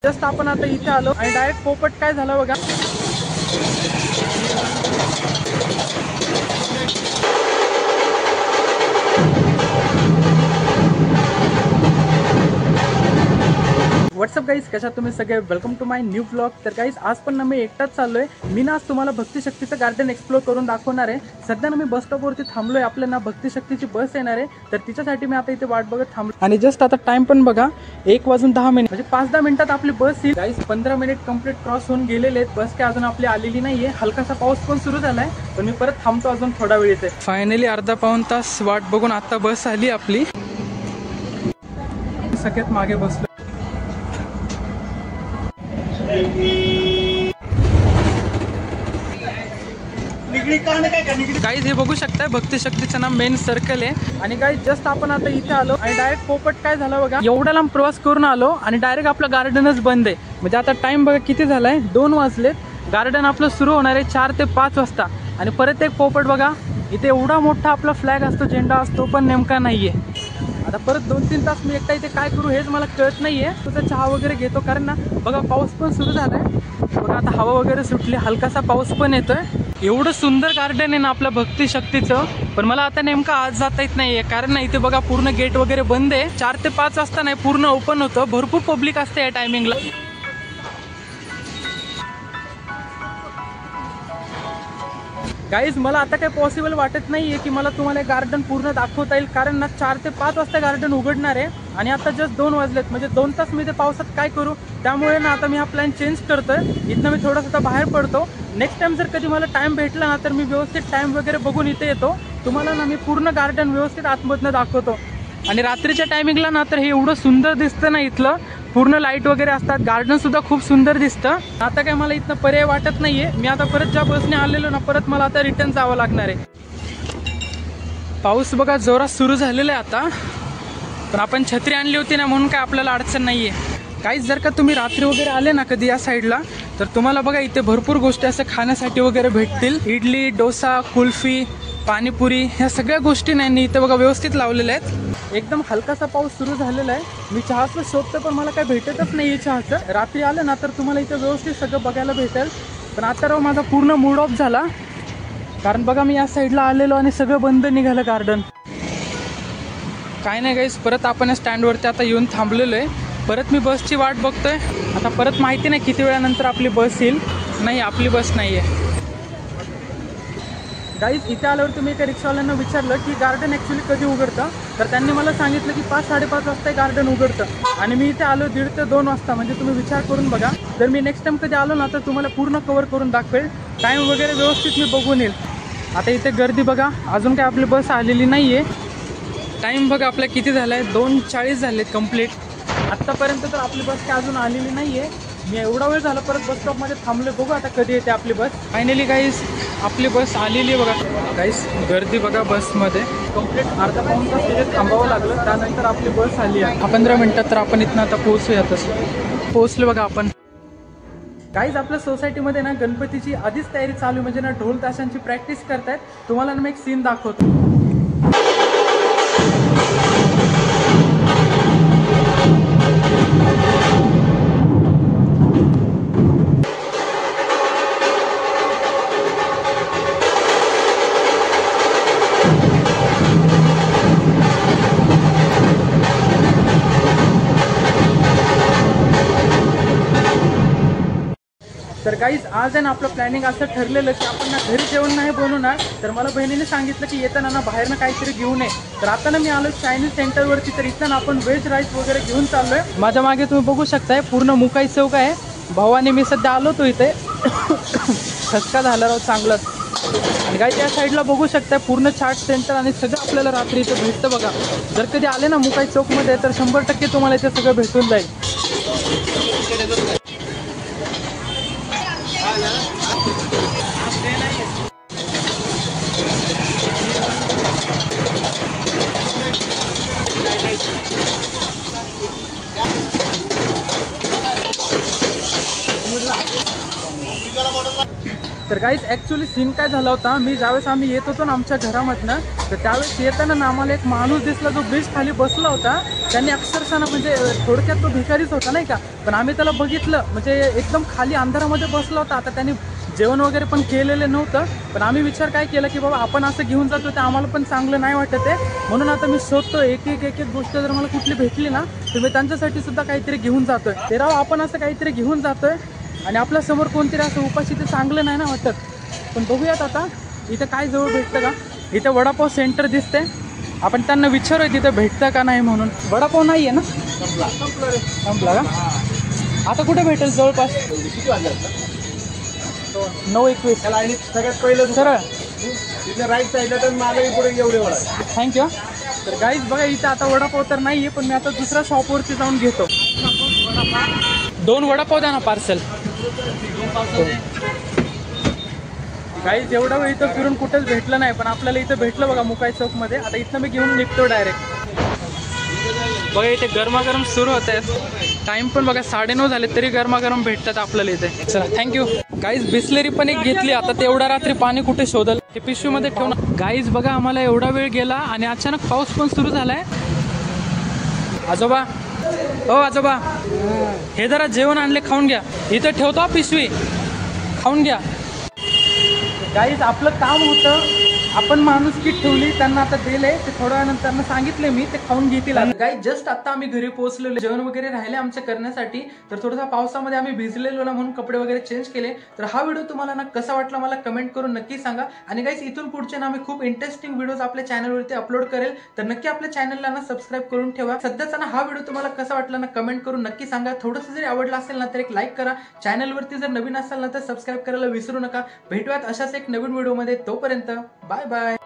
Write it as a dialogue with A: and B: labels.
A: Just आपण आता इथे आलो आणि डायरेक्ट पोपट काय झालं बघा. व्हॉट्सअप गाईज, कशा तुम्ही सगळे. Welcome to my new blog. तर गाईज आज पण ना मी एकटाच चाललोय. मी ना आज तुम्हाला भक्तिशक्तीचं गार्डन एक्सप्लोर करून दाखवणार आहे. सध्या ना मी बस स्टॉपवरती थांबलोय. आपल्या ना भक्तिशक्तीची बस येणार आहे, तर तिच्यासाठी मी आता इथे वाट बघत थांबलो. आणि जस्ट आता टाइम पण बघा 1:10 म्हणजे 5-10 मिनिटात आपली बस येईल. गाईज 15 मिनिट कंप्लीट क्रॉस होऊन गेलेले आहेत. बस काय अजून आपली आलेली नाहीये. हलकासा पाऊस पण सुरू झालाय, पण मी परत थांबतो अजून थोडा वेळ इथे. फायनली अर्धा पाऊण तास वाट बघून आता बस आली आपली. सगळ्यात मागे बसलो. गाईज हे बघू शकताय, भक्तिशक्तीचं नाव मेन सर्कल आहे. आणि गाईज जस्ट आपण आता इथे आलो आणि डायरेक्ट पोपट काय झालं बघा. एवढा लांब प्रवास करून आलो आणि डायरेक्ट आपलं गार्डनच बंद आहे. म्हणजे आता टाइम बघा किती झालाय, 2 वाजलेत. गार्डन आपलं सुरू होणार आहे 4 ते 5 वाजता. आणि परत एक पोपट बघा, इथे एवढा मोठा आपला फ्लॅग असतो, झेंडा असतो, पण नेमका नाहीये. आता परत 2-3 तास मी एकटा इथे काय करू हेच मला कळत नाहीये. तुझा चहा वगैरे घेतो, कारण ना बघा पाऊस पण सुरू झालाय. बघा आता हवा वगैरे सुटली, हलकासा पाऊस पण येतोय. एवढं सुंदर गार्डन आहे ना आपलं भक्तिशक्तीचं, पण मला आता नेमकं आज जाता येत नाहीये, कारण ना इथे बघा पूर्ण गेट वगैरे बंद आहे. 4 ते 5 वाजता नाही, पूर्ण ओपन होतं. भरपूर पब्लिक असते या टायमिंगला. गाईज मला आता काही पॉसिबल वाटत नाहीये की मला तुम्हाला गार्डन पूर्ण दाखवता येईल, कारण ना 4 ते 5 वाजता गार्डन उघडणार आहे आणि आता जस्ट 2 वाजलेत. म्हणजे 2 तास मी ते पावसात काय करू. त्यामुळे ना आता मी हा प्लॅन चेंज करतोय. इथनं मी थोडंसं आता बाहेर पडतो. नेक्स्ट टाइम जर कधी मला टाइम भेटला ना, तर मी व्यवस्थित टाइम वगैरे बघून इथे येतो. तुम्हाला ना मी पूर्ण गार्डन व्यवस्थित आतमधनं दाखवतो. आणि रात्रीच्या टायमिंगला ना तर हे एवढं सुंदर दिसतं ना, इथलं पूर्ण लाईट वगैरे असतात. गार्डन सुद्धा खूप सुंदर दिसतं. आता काय मला इथनं पर्याय वाटत नाहीये. मी आता परत ज्या बसने आलेलो ना, परत मला आता रिटर्न जावं लागणार आहे. पाऊस बघा जोरात सुरू झालेला आहे आता, पण आपण छत्री आणली होती ना, म्हणून काय आपल्याला अडचण नाहीये. काहीच जर का तुम्ही रात्री वगैरे आले ना कधी या साईडला, तर तुम्हाला बघा इथे भरपूर गोष्टी असं खाण्यासाठी वगैरे भेटतील. इडली, डोसा, कुल्फी, पाणीपुरी, ह्या सगळ्या गोष्टी नाही इथे बघा व्यवस्थित लावलेल्या आहेत. एकदम हलकासा पाऊस सुरू झालेला आहे. मी चहाचं शोधतो, पण मला काय भेटतच नाही आहे चहाचं. रात्री आलं ना तर तुम्हाला इथं व्यवस्थित सगळं बघायला भेटेल. पण आता राव माझा पूर्ण मूड ऑफ झाला, कारण बघा मी या साईडला आलेलो आणि सगळं बंद निघालं गार्डन. काय नाही गाईस, परत आपण या स्टँडवरती आता येऊन थांबलेलो आहे. परत मी बसची वाट बघतोय. आता परत माहिती नाही किती वेळानंतर आपली बस येईल. नाही, आपली बस नाही आहे. गाईज इथे आल्यावर तुम्ही एका रिक्षावाल्यांना विचारलं की गार्डन ॲक्च्युली कधी उघडतं, तर त्यांनी मला सांगितलं की 5-5:30 वाजता गार्डन उघडतं. आणि मी इथे आलो 1:30 ते 2 वाजता. म्हणजे तुम्ही विचार करून बघा, जर मी नेक्स्ट टाइम कधी आलो ना तर तुम्हाला पूर्ण कव्हर करून दाखवेल. टाईम वगैरे व्यवस्थित मी बघून येईल. आता इथे गर्दी बघा, अजून काय आपली बस आलेली नाही आहे. टाईम बघा आपला किती झाला आहे, 2:40 झालेत कंप्लीट. आत्तापर्यंत तर आपली बस काय अजून आलेली नाही आहे. मी एवढा वेळ झाला परत बस स्टॉपमध्ये थांबलो. बघू आता कधी येते आपली बस. फायनली गाईस आपली बस आलेली आहे बघा. गाईस गर्दी बघा बसमध्ये. कंप्लीट अर्धा पाऊण तास तिथे थांबावं लागलं, त्यानंतर आपली बस आली आहे. 15 मिनिटात तर आपण इथनं आता पोहोचूया. तसं पोहोचलो बघा आपण. गाईज आपल्या सोसायटीमध्ये ना गणपतीची आधीच तयारी चालू, म्हणजे ना ढोल ताशांची प्रॅक्टिस करतायत. तुम्हाला ना मी एक सीन दाखवतो. तर गाईज आज आहे ना आपलं प्लॅनिंग असं ठरलेलं की आपण ना घरी जेवण नाही बनवणार. तर मला बहिणीने सांगितलं की येताना ना बाहेरनं काहीतरी घेऊन ये. तर आता ना मी आलो चायनीज सेंटरवरती. तर इथं ना आपण व्हेज राईस वगैरे घेऊन चाललोय. माझ्या मागे तुम्ही बघू शकताय पूर्ण मुकाई चौक आहे. भाऊ आणि मी सध्या आलो तो इथे. ठसका झाला राव चांगलाच. आणि गाईज त्या साईडला बघू शकताय पूर्ण चाट सेंटर आणि सगळं आपल्याला रात्री इथं भेटतं बघा. जर कधी आले ना मुकाई चौकमध्ये तर 100% तुम्हाला इथे सगळं भेटून जाईल. तर गाईज ॲक्च्युली सीन काय झाला होता, मी ज्यावेळेस आम्ही येत होतो ना आमच्या घरामधनं, तर त्यावेळेस येताना ना आम्हाला एक माणूस दिसला जो ब्रिज खाली बसला होता. त्यांनी अक्षरशः म्हणजे थोडक्यात तो भिकारीच होता नाही का, पण आम्ही त्याला बघितलं म्हणजे एकदम खाली अंधारामध्ये बसला होता. आता त्यांनी जेवण वगैरे पण केलेलं नव्हतं, पण आम्ही विचार काय केला की बाबा आपण असं घेऊन जातो ते आम्हाला पण चांगलं नाही वाटत आहे, म्हणून आता मी शोधतो एक एक गोष्ट जर मला कुठली भेटली ना तर मी त्यांच्यासाठी सुद्धा काहीतरी घेऊन जातोय. ते राव आपण असं काहीतरी घेऊन जातोय आणि आपल्या समोर कोणतरी असं उपाशी ते चांगलं नाही ना वाटत. पण बघूयात आता इथं काय जवळ भेटतं का. इथं वडापाव सेंटर दिसते, आपण त्यांना विचारूया तिथं भेटतं का नाही म्हणून. वडापाव नाही आहे ना, संपला का. आता कुठे भेटेल जवळपास. 9:21
B: सगळ्यात पहिलं
A: सरळ
B: तिथे राईट साईडला तर मागे पुढे एवढे वळा.
A: थँक्यू. तर गाईज बघा इथं आता वडापाव तर नाही आहे, पण मी आता दुसऱ्या शॉपवरती जाऊन घेतो. 2 वडापाव द्या ना पार्सल. गाईज एवढा वेळ इथं फिरून कुठेच भेटलं नाही, पण आपल्याला इथं भेटलं बघा मुकाई चौकमध्ये. आता इथनं मी घेऊन निघतो डायरेक्ट. बघा इथे गरमागरम सुरू होत आहे. टाइम पण बघा 9:30 झाले तरी गरमागरम भेटतात आपल्याला इथे. चला थँक्यू. गाईज बिस्लरी पण एक घेतली. आता तेवढ्या रात्री पाणी कुठे शोधल, हे पिशवीमध्ये ठेवून. गाईज बघा आम्हाला एवढा वेळ गेला आणि अचानक पाऊस पण सुरू झालाय. आजोबा, हो आजोबा, हे जरा जेवण आणले, खाऊन घ्या. इथं ठेवतो पिशवी, खाऊन घ्या. गाईज आपलं काम होतं, आपण माणुसकी ठेवली, त्यांना आता दिले, ते थोड्या वेळानंतर सांगितले मी, ते खाऊन घेतील. गाईज जस्ट आता आम्ही घरी पोहोचलेलो, जेवण वगैरे राहिले आमच्या करण्यासाठी. तर थोडासा पावसामध्ये आम्ही भिजलेलो ना म्हणून कपडे वगैरे चेंज केले. तर हा व्हिडिओ तुम्हाला ना कसा वाटला मला कमेंट करून नक्की सांगा. आणि गाईज इथून पुढचे ना आम्ही खूप इंटरेस्टिंग व्हिडिओज आपल्या चॅनलवरती अपलोड करेल, तर नक्की आपल्या चॅनलला ना सबस्क्राईब करून ठेवा. सध्याचा ना हा व्हिडिओ तुम्हाला कसा वाटला ना कमेंट करून नक्की सांगा. थोडंसं जरी आवडला असेल ना तर एक लाईक करा. चॅनलवरती जर नवीन असाल ना तर सबस्क्राईब करायला विसरू नका. भेटूयात अशाच एक नवीन व्हिडिओमध्ये. तोपर्यंत बाय बाय.